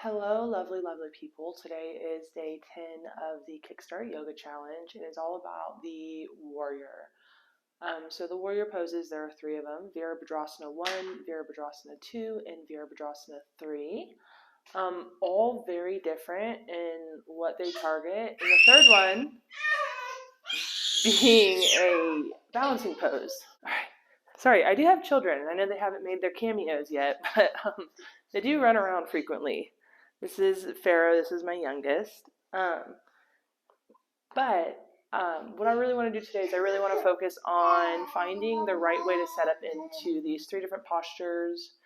Hello, lovely, lovely people. Today is day 10 of the Kickstart Yoga Challenge, and it's all about the warrior. So the warrior poses, there are three of them: Virabhadrasana 1, Virabhadrasana 2, and Virabhadrasana 3. All very different in what they target. And the third one being a balancing pose. All right. Sorry, I do have children. I know they haven't made their cameos yet, but they do run around frequently. This is Pharaoh. This is my youngest. What I really want to do today is I really want to focus on finding the right way to set up into these three different postures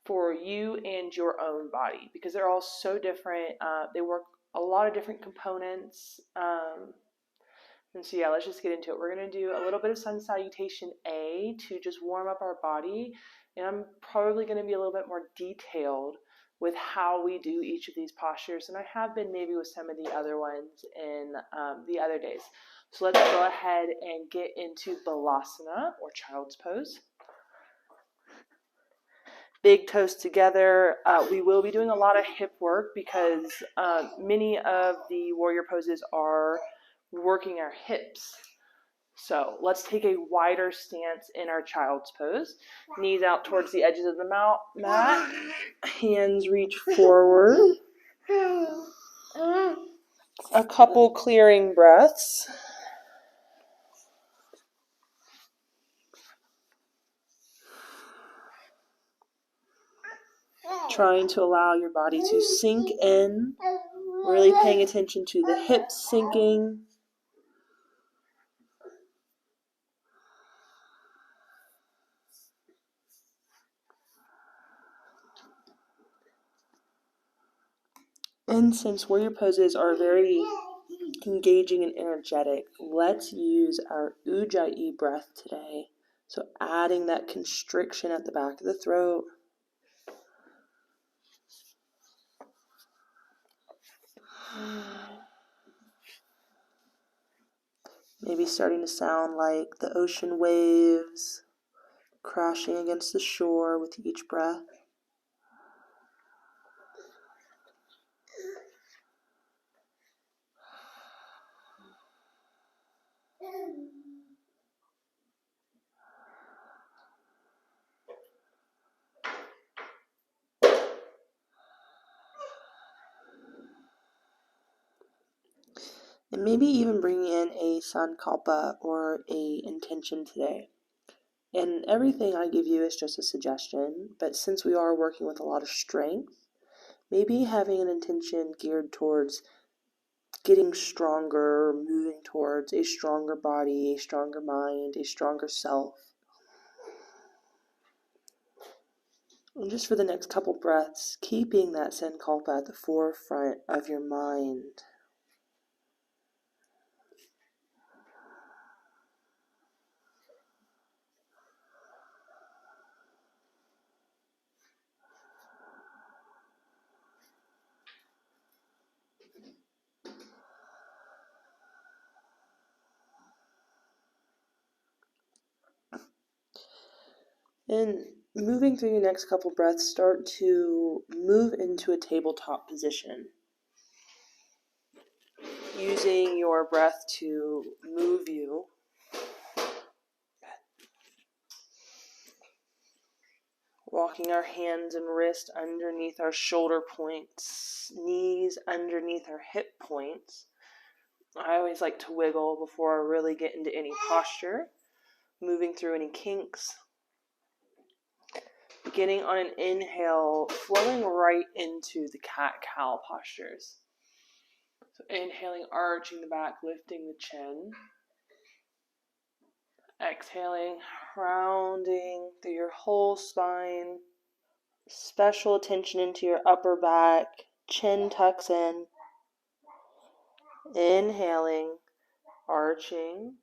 for you and your own body, because they're all so different. They work a lot of different components. And so yeah, let's just get into it. We're going to do a little bit of sun salutation A to just warm up our body. And I'm probably going to be a little bit more detailed with how we do each of these postures. And I have been maybe with some of the other ones in the other days. So let's go ahead and get into Balasana, or child's pose. Big toes together. We will be doing a lot of hip work because many of the warrior poses are working our hips. So let's take a wider stance in our child's pose. Knees out towards the edges of the mat. Hands reach forward. A couple clearing breaths. Trying to allow your body to sink in. Really paying attention to the hips sinking. And since warrior poses are very engaging and energetic, let's use our Ujjayi breath today. So adding that constriction at the back of the throat. Maybe starting to sound like the ocean waves crashing against the shore with each breath. And maybe even bringing in a sankalpa or a intention today. And everything I give you is just a suggestion, but since we are working with a lot of strength, maybe having an intention geared towards getting stronger, moving towards a stronger body, a stronger mind, a stronger self. And just for the next couple breaths, keeping that sankalpa at the forefront of your mind. And moving through your next couple breaths, start to move into a tabletop position. Using your breath to move you. Walking our hands and wrists underneath our shoulder points, knees underneath our hip points. I always like to wiggle before I really get into any posture. Moving through any kinks. Beginning on an inhale, flowing right into the cat-cow postures. So inhaling, arching the back, lifting the chin. Exhaling, rounding through your whole spine. Special attention into your upper back. Chin tucks in. Inhaling, arching,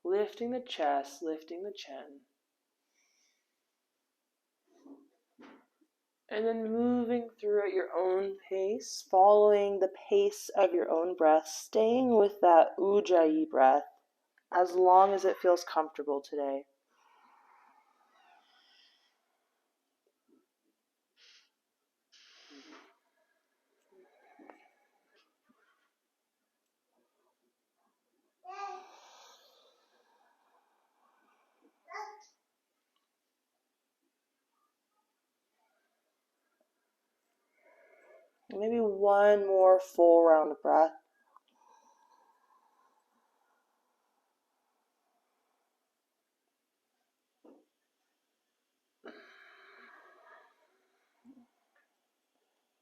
lifting the chest, lifting the chin. And then moving through at your own pace, following the pace of your own breath, staying with that Ujjayi breath as long as it feels comfortable today. Maybe one more full round of breath.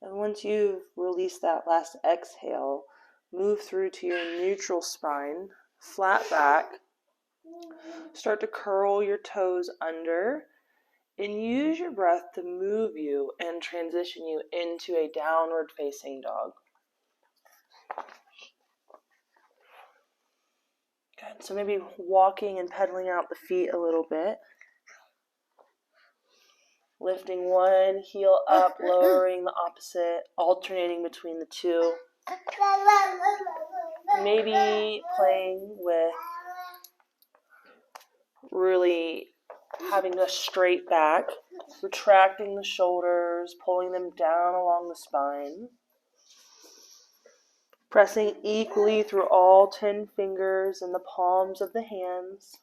And once you've released that last exhale, move through to your neutral spine, flat back. Start to curl your toes under and use your breath to move you and transition you into a downward facing dog. Good. So maybe walking and pedaling out the feet a little bit. Lifting one heel up, lowering the opposite, alternating between the two. Maybe playing with really having a straight back, retracting the shoulders, pulling them down along the spine. Pressing equally through all 10 fingers and the palms of the hands.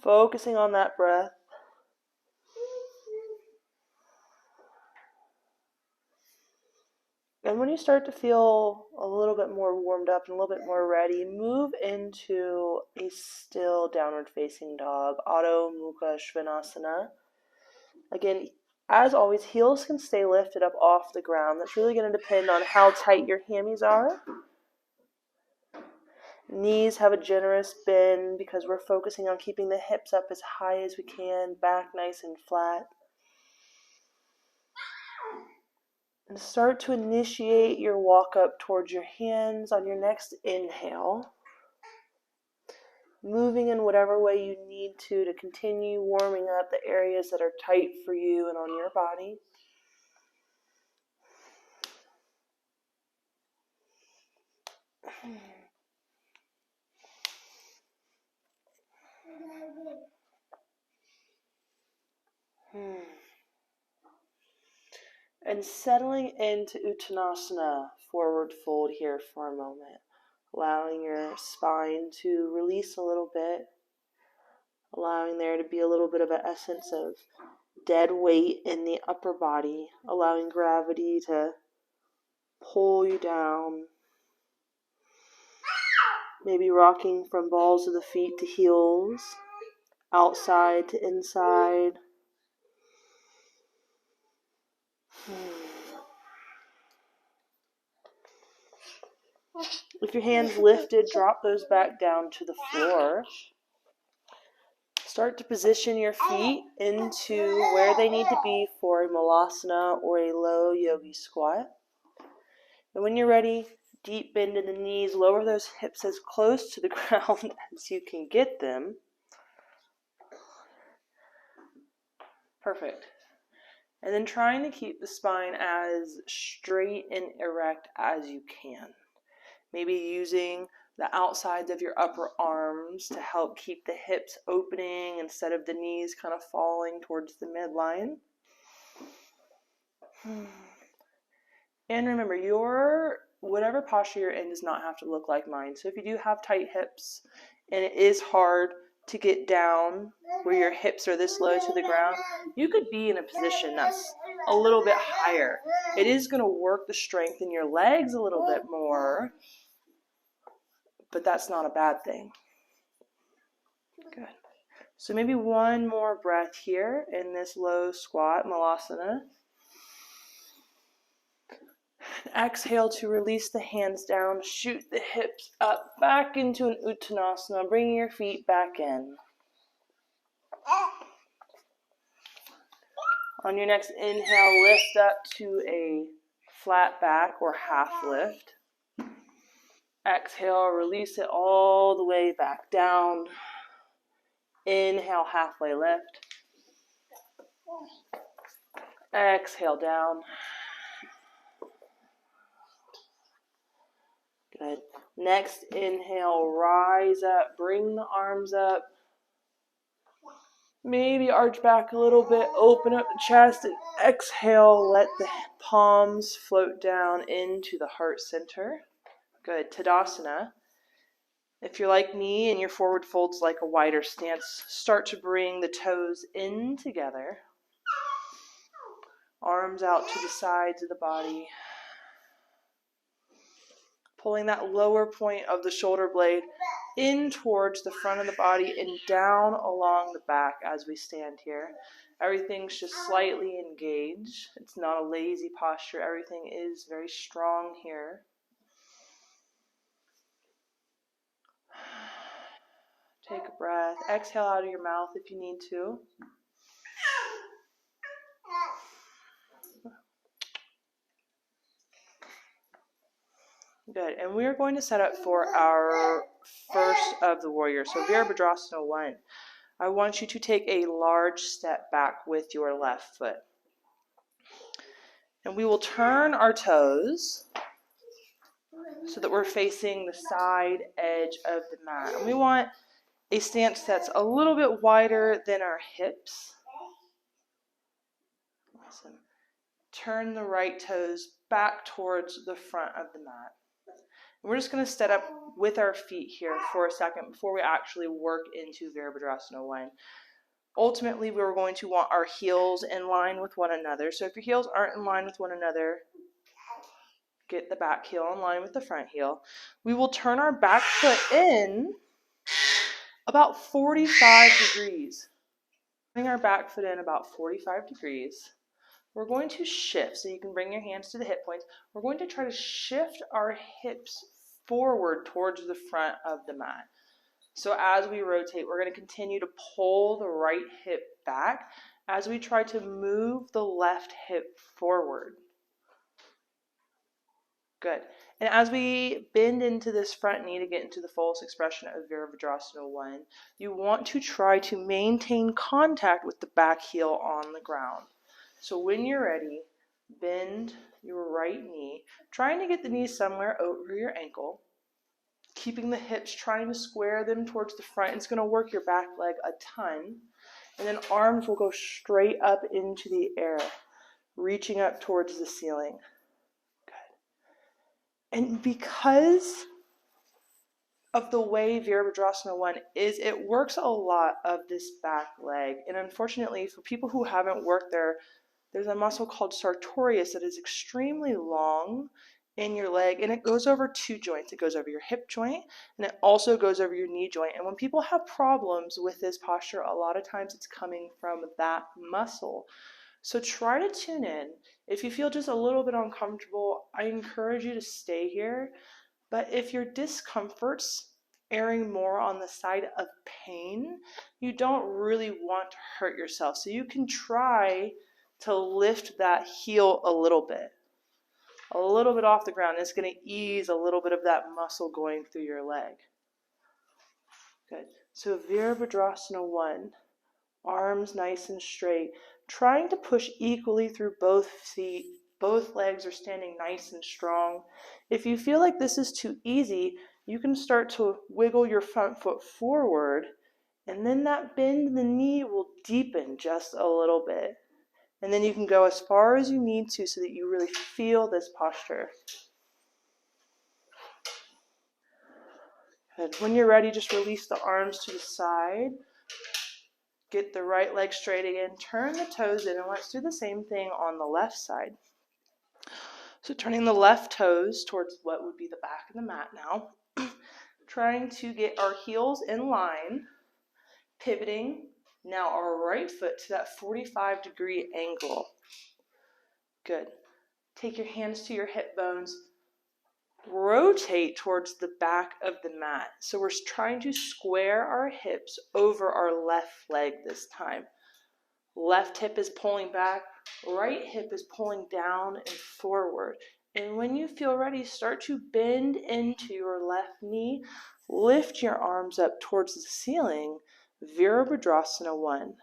Focusing on that breath. And when you start to feel a little bit more warmed up and a little bit more ready, move into a still downward facing dog, Adho Mukha Svanasana. Again, as always, heels can stay lifted up off the ground. That's really going to depend on how tight your hammies are. Knees have a generous bend because we're focusing on keeping the hips up as high as we can, back nice and flat. And start to initiate your walk up towards your hands on your next inhale. Moving in whatever way you need to continue warming up the areas that are tight for you and on your body. And settling into Uttanasana, forward fold here for a moment. Allowing your spine to release a little bit. Allowing there to be a little bit of an essence of dead weight in the upper body. Allowing gravity to pull you down. Maybe rocking from balls of the feet to heels. Outside to inside. If your hands lifted, drop those back down to the floor. Start to position your feet into where they need to be for a malasana or a low yogi squat. And when you're ready, deep bend in the knees, lower those hips as close to the ground as you can get them. Perfect. And then trying to keep the spine as straight and erect as you can. Maybe using the outsides of your upper arms to help keep the hips opening instead of the knees kind of falling towards the midline. And remember, whatever posture you're in does not have to look like mine. So if you do have tight hips and it is hard to get down where your hips are this low to the ground, you could be in a position that's a little bit higher. It is going to work the strength in your legs a little bit more, but that's not a bad thing. Good. So maybe one more breath here in this low squat, malasana. Exhale to release the hands down, shoot the hips up, back into an uttanasana, bringing your feet back in. On your next inhale, lift up to a flat back or half lift. Exhale, release it all the way back down. Inhale, halfway lift. Exhale, down. Good. Next inhale, rise up, bring the arms up. Maybe arch back a little bit, open up the chest, and exhale, let the palms float down into the heart center. Good. Tadasana. If you're like me and your forward fold's like a wider stance, start to bring the toes in together. Arms out to the sides of the body. Pulling that lower point of the shoulder blade in towards the front of the body and down along the back as we stand here. Everything's just slightly engaged. It's not a lazy posture. Everything is very strong here. Take a breath. Exhale out of your mouth if you need to. Good. And we're going to set up for our first of the warriors. So Virabhadrasana 1. I want you to take a large step back with your left foot. And we will turn our toes so that we're facing the side edge of the mat. And we want a stance that's a little bit wider than our hips. Awesome. Turn the right toes back towards the front of the mat. And we're just going to set up with our feet here for a second before we actually work into Virabhadrasana 1. Ultimately, we're going to want our heels in line with one another. So if your heels aren't in line with one another, get the back heel in line with the front heel. We will turn our back foot in about 45 degrees. Bring our back foot in about 45 degrees. We're going to shift, so you can bring your hands to the hip points. We're going to try to shift our hips forward towards the front of the mat. So as we rotate, we're going to continue to pull the right hip back as we try to move the left hip forward. Good. And as we bend into this front knee to get into the fullest expression of Virabhadrasana 1, you want to try to maintain contact with the back heel on the ground. So when you're ready, bend your right knee, trying to get the knee somewhere over your ankle, keeping the hips, trying to square them towards the front. It's going to work your back leg a ton. And then arms will go straight up into the air, reaching up towards the ceiling. And because of the way Virabhadrasana 1 is, it works a lot of this back leg. And unfortunately, for people who haven't worked there, there's a muscle called sartorius that is extremely long in your leg, and it goes over two joints. It goes over your hip joint, and it also goes over your knee joint. And when people have problems with this posture, a lot of times it's coming from that muscle. So try to tune in. If you feel just a little bit uncomfortable, I encourage you to stay here. But if your discomfort's erring more on the side of pain, you don't really want to hurt yourself. So you can try to lift that heel a little bit off the ground. It's going to ease a little bit of that muscle going through your leg. Good. So Virabhadrasana 1, arms nice and straight, trying to push equally through both feet. Both legs are standing nice and strong. If you feel like this is too easy, you can start to wiggle your front foot forward, and then that bend in the knee will deepen just a little bit. And then you can go as far as you need to so that you really feel this posture. Good. When you're ready, just release the arms to the side. Get the right leg straight again. Turn the toes in, and let's do the same thing on the left side. So turning the left toes towards what would be the back of the mat now. Trying to get our heels in line. Pivoting now our right foot to that 45-degree angle. Good. Take your hands to your hip bones. Rotate towards the back of the mat. So we're trying to square our hips over our left leg this time. Left hip is pulling back, right hip is pulling down and forward. And when you feel ready, start to bend into your left knee. Lift your arms up towards the ceiling. Virabhadrasana 1.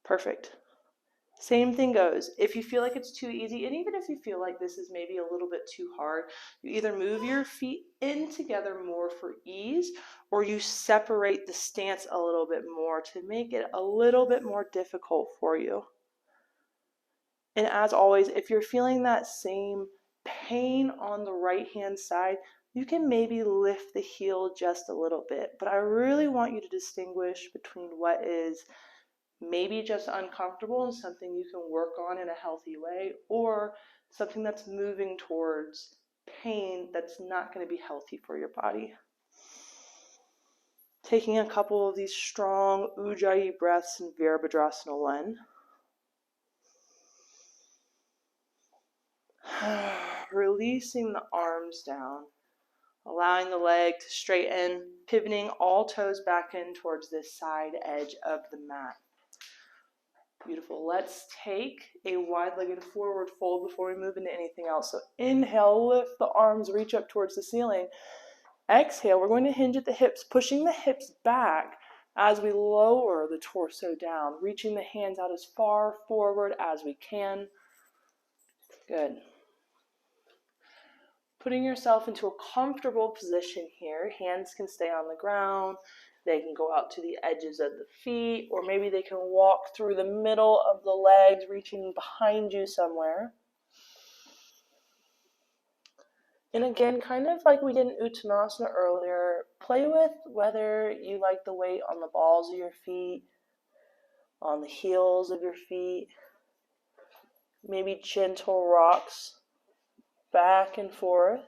Perfect. Same thing goes. If you feel like it's too easy, and even if you feel like this is maybe a little bit too hard, you either move your feet in together more for ease, or you separate the stance a little bit more to make it a little bit more difficult for you. And as always, if you're feeling that same pain on the right hand side, you can maybe lift the heel just a little bit. But I really want you to distinguish between what is maybe just uncomfortable and something you can work on in a healthy way, or something that's moving towards pain that's not going to be healthy for your body. Taking a couple of these strong Ujjayi breaths in Virabhadrasana 1. Releasing the arms down, allowing the leg to straighten, pivoting all toes back in towards this side edge of the mat. Beautiful. Let's take a wide-legged forward fold before we move into anything else. So inhale, lift the arms, reach up towards the ceiling. Exhale, we're going to hinge at the hips, pushing the hips back as we lower the torso down, reaching the hands out as far forward as we can. Good. Putting yourself into a comfortable position here. Hands can stay on the ground. They can go out to the edges of the feet, or maybe they can walk through the middle of the legs, reaching behind you somewhere. And again, kind of like we did in Uttanasana earlier, play with whether you like the weight on the balls of your feet, on the heels of your feet, maybe gentle rocks back and forth.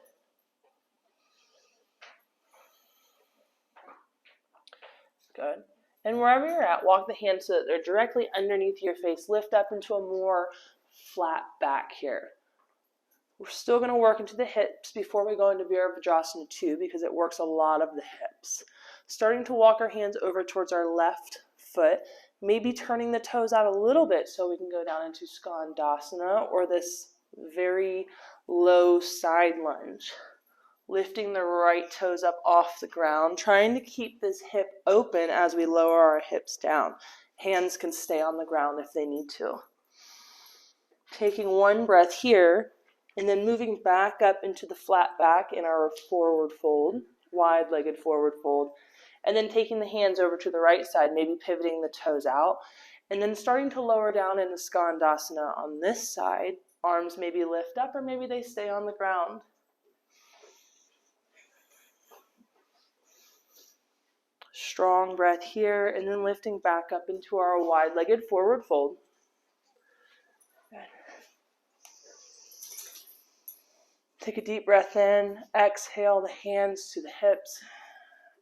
Good. And wherever you're at, walk the hands so that they're directly underneath your face. Lift up into a more flat back here. We're still going to work into the hips before we go into Virabhadrasana 2 because it works a lot of the hips. Starting to walk our hands over towards our left foot, maybe turning the toes out a little bit so we can go down into Skandasana, or this very low side lunge. Lifting the right toes up off the ground, trying to keep this hip open as we lower our hips down. Hands can stay on the ground if they need to. Taking one breath here, and then moving back up into the flat back in our forward fold, wide-legged forward fold, and then taking the hands over to the right side, maybe pivoting the toes out, and then starting to lower down into Skandasana on this side. Arms maybe lift up, or maybe they stay on the ground. Strong breath here, and then lifting back up into our wide-legged forward fold. Good. Take a deep breath in, exhale the hands to the hips,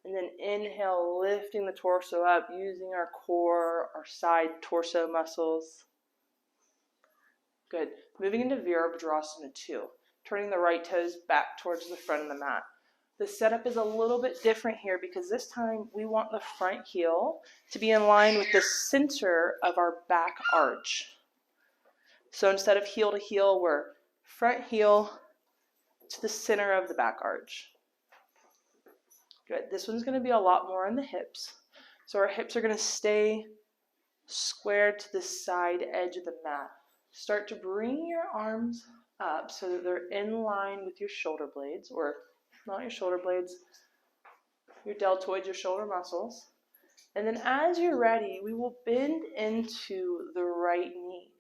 and then inhale, lifting the torso up, using our core, our side torso muscles. Good. Moving into Virabhadrasana 2, turning the right toes back towards the front of the mat. The setup is a little bit different here because this time we want the front heel to be in line with the center of our back arch. So instead of heel to heel, we're front heel to the center of the back arch. Good. This one's going to be a lot more on the hips. So our hips are going to stay squared to the side edge of the mat. Start to bring your arms up so that they're in line with your shoulder blades, or not your shoulder blades, your deltoids, your shoulder muscles. And then as you're ready, we will bend into the right knee.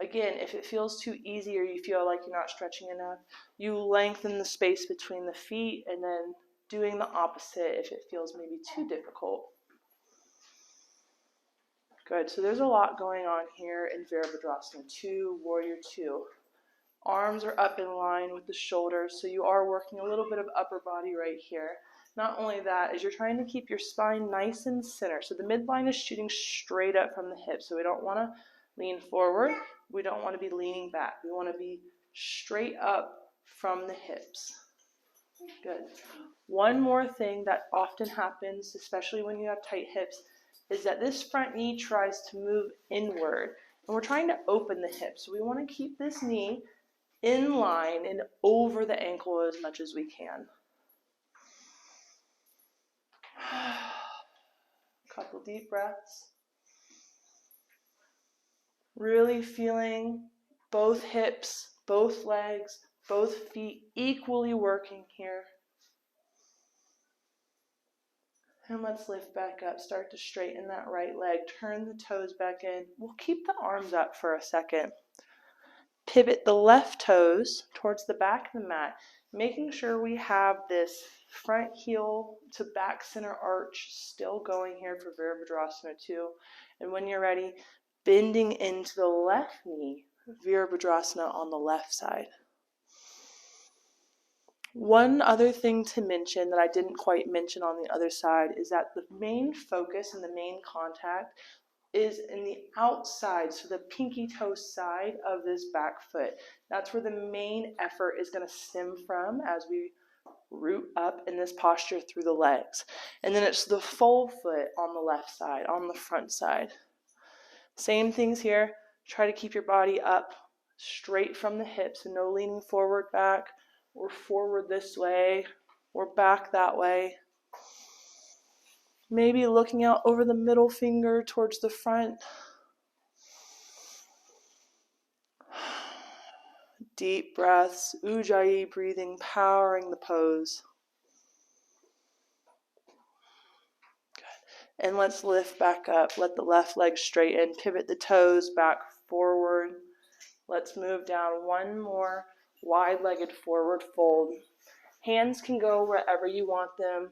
Again, if it feels too easy or you feel like you're not stretching enough, you lengthen the space between the feet, and then doing the opposite if it feels maybe too difficult. Good. So there's a lot going on here in Virabhadrasana 2, Warrior 2. Arms are up in line with the shoulders, so you are working a little bit of upper body right here. Not only that, is you're trying to keep your spine nice and center. So the midline is shooting straight up from the hip. So we don't want to lean forward. We don't want to be leaning back. We want to be straight up from the hips. Good. One more thing that often happens, especially when you have tight hips, is that this front knee tries to move inward. And we're trying to open the hips. So we want to keep this knee in line and over the ankle as much as we can. Couple deep breaths. Really feeling both hips, both legs, both feet equally working here. And let's lift back up. Start to straighten that right leg. Turn the toes back in. We'll keep the arms up for a second. Pivot the left toes towards the back of the mat, making sure we have this front heel to back center arch still going here for Virabhadrasana 2. And when you're ready, bending into the left knee, Virabhadrasana on the left side. One other thing to mention that I didn't quite mention on the other side is that the main focus and the main contact is in the outside, so the pinky toe side of this back foot. That's where the main effort is going to stem from as we root up in this posture through the legs. And then it's the full foot on the left side, on the front side. Same things here. Try to keep your body up straight from the hips and no leaning forward, back, or forward this way, or back that way. Maybe looking out over the middle finger towards the front. Deep breaths, Ujjayi breathing, powering the pose. Good. And let's lift back up. Let the left leg straighten. Pivot the toes back forward. Let's move down one more wide-legged forward fold. Hands can go wherever you want them.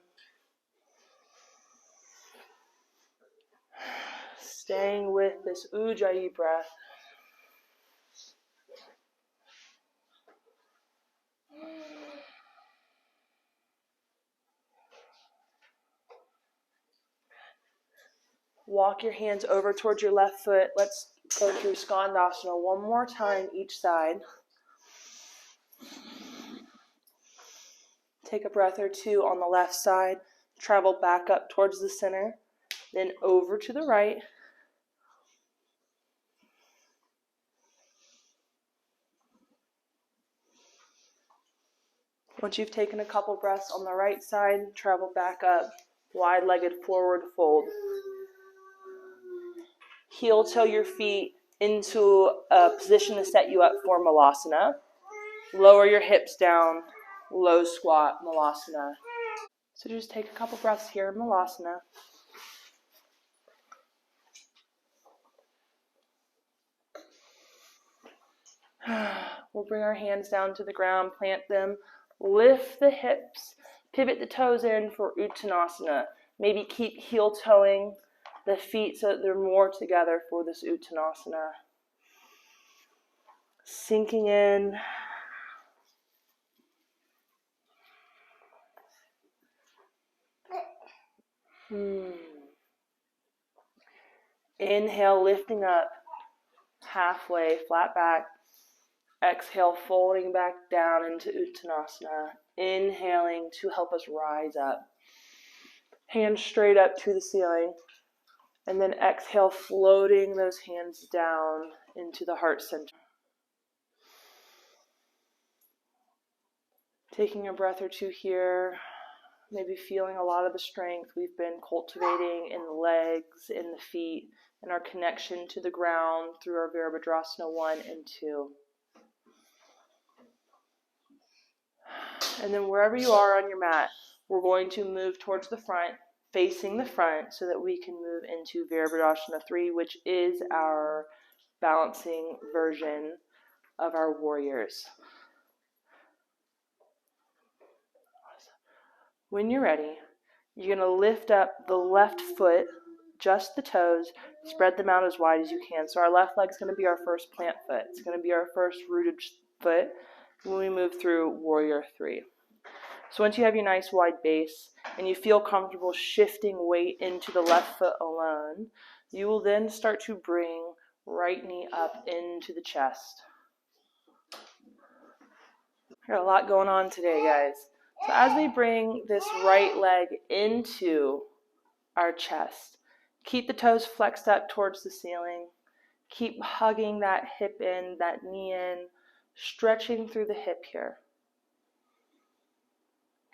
Staying with this Ujjayi breath. Walk your hands over towards your left foot. Let's go through Skandasana one more time each side. Take a breath or two on the left side. Travel back up towards the center. Then over to the right. Once you've taken a couple breaths on the right side, travel back up, wide-legged forward fold. Heel toe your feet into a position to set you up for Malasana. Lower your hips down, low squat, Malasana. So just take a couple breaths here in Malasana. We'll bring our hands down to the ground, plant them, lift the hips, pivot the toes in for Uttanasana. Maybe keep heel toeing the feet so that they're more together for this Uttanasana. Sinking in. Inhale, lifting up, halfway, flat back. Exhale, folding back down into Uttanasana. Inhaling to help us rise up. Hands straight up to the ceiling. And then exhale, floating those hands down into the heart center. Taking a breath or two here. Maybe feeling a lot of the strength we've been cultivating in the legs, in the feet, and our connection to the ground through our Virabhadrasana 1 and 2. And then wherever you are on your mat, we're going to move towards the front, facing the front, so that we can move into Virabhadrasana 3, which is our balancing version of our warriors. When you're ready, you're going to lift up the left foot, just the toes, spread them out as wide as you can. So our left leg is going to be our first plant foot. It's going to be our first rooted foot when we move through Warrior 3. So once you have your nice wide base and you feel comfortable shifting weight into the left foot alone, you will then start to bring right knee up into the chest. Got a lot going on today, guys. So as we bring this right leg into our chest, keep the toes flexed up towards the ceiling. Keep hugging that hip in, that knee in, stretching through the hip here.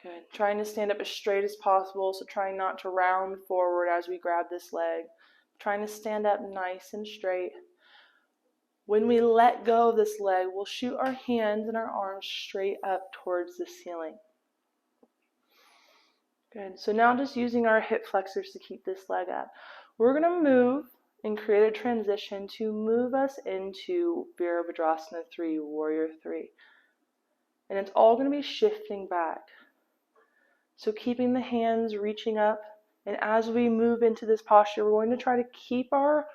Good. Trying to stand up as straight as possible, so trying not to round forward as we grab this leg. Trying to stand up nice and straight. When we let go of this leg, we'll shoot our hands and our arms straight up towards the ceiling. Good. So now just using our hip flexors to keep this leg up. We're going to move and create a transition to move us into Virabhadrasana 3, Warrior 3. And it's all going to be shifting back. So keeping the hands reaching up, and as we move into this posture, we're going to try to keep our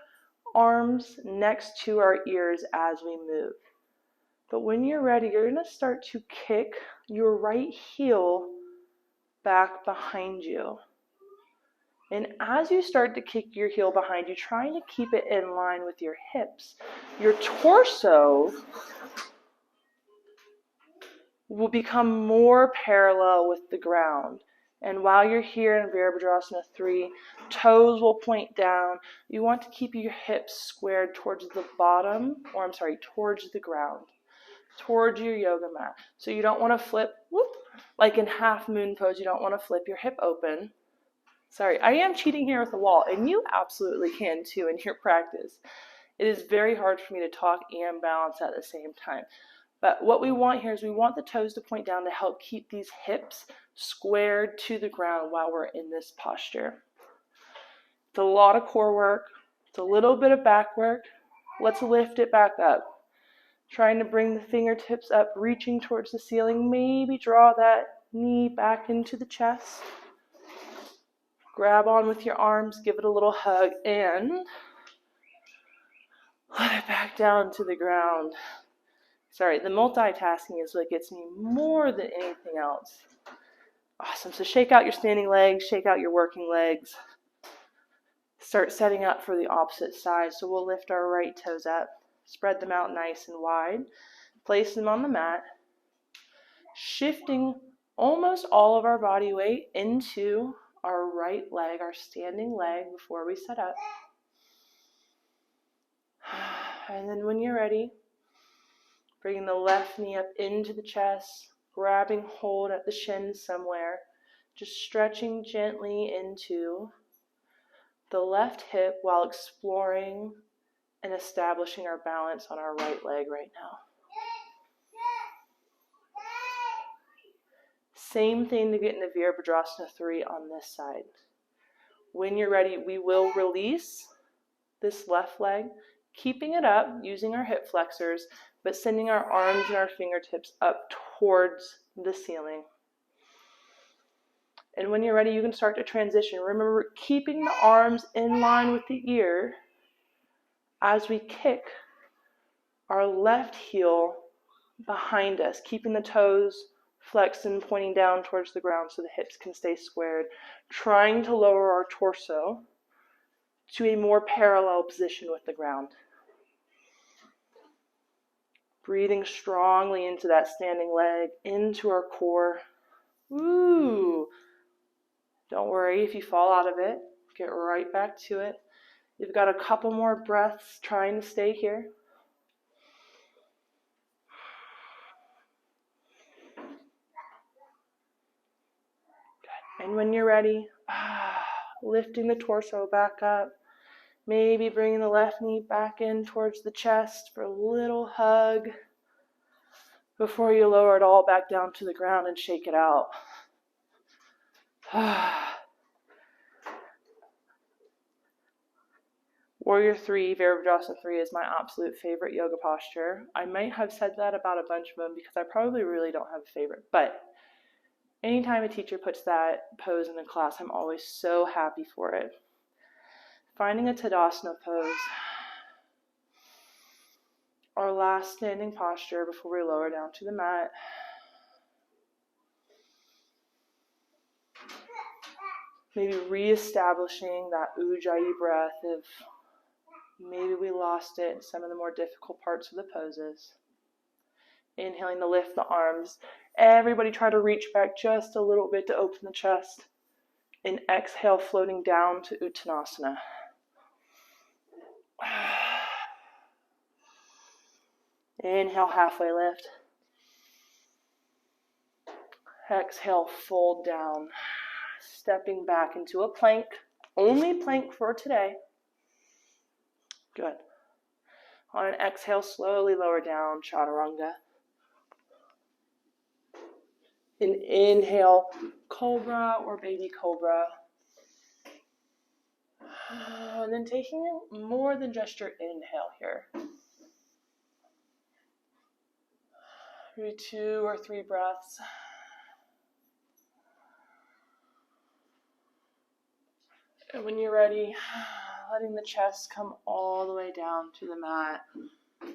arms next to our ears as we move. But when you're ready, you're going to start to kick your right heel back behind you. And as you start to kick your heel behind you, trying to keep it in line with your hips, your torso will become more parallel with the ground. And while you're here in Virabhadrasana 3, toes will point down. You want to keep your hips squared towards the bottom, towards the ground, towards your yoga mat. So you don't want to flip, like in half moon pose, you don't want to flip your hip open. Sorry, I am cheating here with the wall, and you absolutely can too in your practice. It is very hard for me to talk and balance at the same time. But what we want here is we want the toes to point down to help keep these hips squared to the ground while we're in this posture. It's a lot of core work. It's a little bit of back work. Let's lift it back up. Trying to bring the fingertips up, reaching towards the ceiling. Maybe draw that knee back into the chest. Grab on with your arms, give it a little hug, and let it back down to the ground. Sorry, the multitasking is what gets me more than anything else. Awesome. So shake out your standing legs, shake out your working legs. Start setting up for the opposite side. So we'll lift our right toes up, spread them out nice and wide, place them on the mat, shifting almost all of our body weight into our right leg, our standing leg before we set up. And then when you're ready, bringing the left knee up into the chest, grabbing hold at the shin somewhere, just stretching gently into the left hip while exploring and establishing our balance on our right leg right now. Same thing to get into Virabhadrasana 3 on this side. When you're ready, we will release this left leg, keeping it up using our hip flexors, but sending our arms and our fingertips up towards the ceiling. And when you're ready, you can start to transition. Remember, keeping the arms in line with the ear as we kick our left heel behind us, keeping the toes flexed and pointing down towards the ground so the hips can stay squared, trying to lower our torso to a more parallel position with the ground. Breathing strongly into that standing leg, into our core. Ooh. Don't worry if you fall out of it. Get right back to it. You've got a couple more breaths trying to stay here. Good. And when you're ready, lifting the torso back up. Maybe bringing the left knee back in towards the chest for a little hug before you lower it all back down to the ground and shake it out. Warrior 3, Virabhadrasana 3 is my absolute favorite yoga posture. I might have said that about a bunch of them because I probably really don't have a favorite. But anytime a teacher puts that pose in a class, I'm always so happy for it. Finding a Tadasana pose. Our last standing posture before we lower down to the mat. Maybe reestablishing that Ujjayi breath if maybe we lost it in some of the more difficult parts of the poses. Inhaling to lift the arms. Everybody try to reach back just a little bit to open the chest. And exhale, floating down to Uttanasana. Inhale, halfway lift. Exhale, fold down. Stepping back into a plank. Only plank for today. Good. On an exhale, slowly lower down, Chaturanga. An inhale, Cobra or Baby Cobra. And then taking more than just your inhale here. Maybe 2 or 3 breaths. And when you're ready, letting the chest come all the way down to the mat. Good.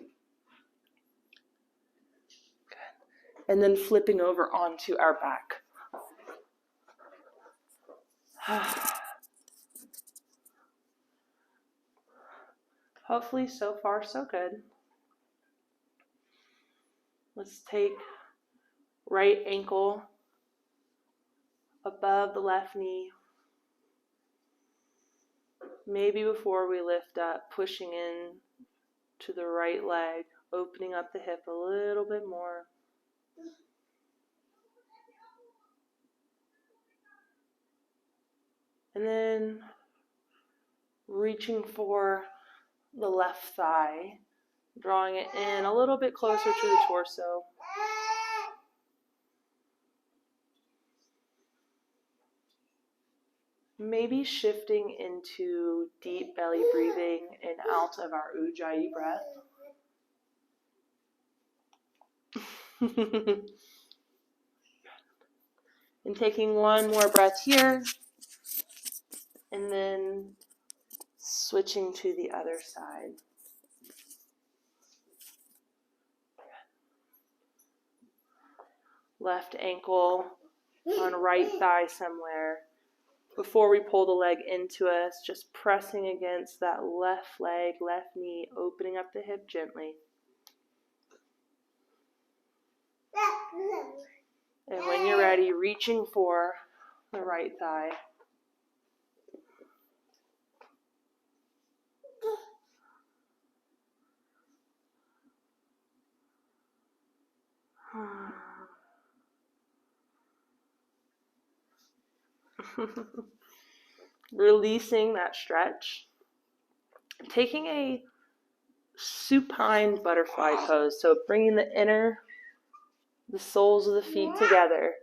And then flipping over onto our back. Hopefully so far so good. Let's take right ankle above the left knee. Maybe before we lift up, pushing in to the right leg, opening up the hip a little bit more. And then reaching for the left thigh, drawing it in a little bit closer to the torso. Maybe shifting into deep belly breathing and out of our Ujjayi breath. And taking one more breath here, and then switching to the other side. Left ankle on right thigh somewhere. Before we pull the leg into us, just pressing against that left leg, left knee, opening up the hip gently. And when you're ready, reaching for the right thigh. Releasing that stretch. Taking a supine butterfly pose. So bringing the soles of the feet together.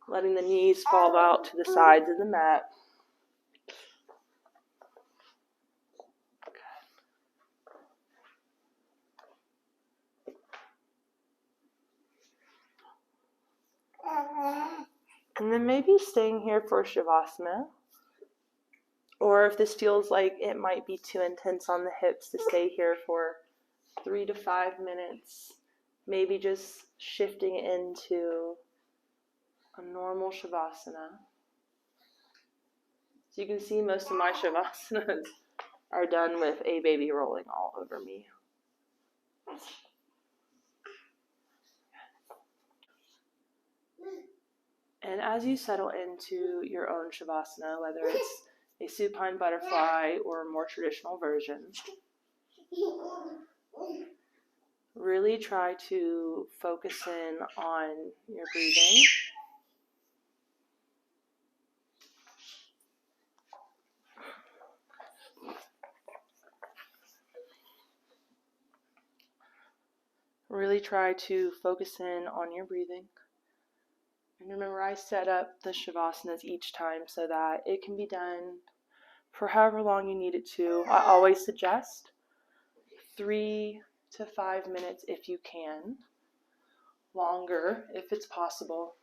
Letting the knees fall out to the sides of the mat. And then maybe staying here for Shavasana. Or if this feels like it might be too intense on the hips, to stay here for 3 to 5 minutes. Maybe just shifting into a normal Shavasana. So you can see most of my Shavasanas are done with a baby rolling all over me. And as you settle into your own Shavasana, whether it's a supine butterfly or a more traditional version, really try to focus in on your breathing. Really try to focus in on your breathing. And remember, I set up the Shavasanas each time so that it can be done for however long you need it to. I always suggest 3 to 5 minutes if you can. Longer if it's possible.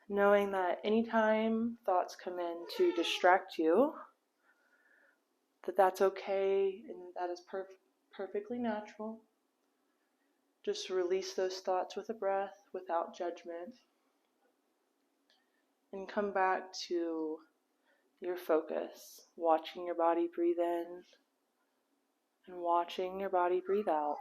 Knowing that anytime thoughts come in to distract you, that's okay and that is perfectly natural. Just release those thoughts with a breath without judgment. And come back to your focus, watching your body breathe in and watching your body breathe out.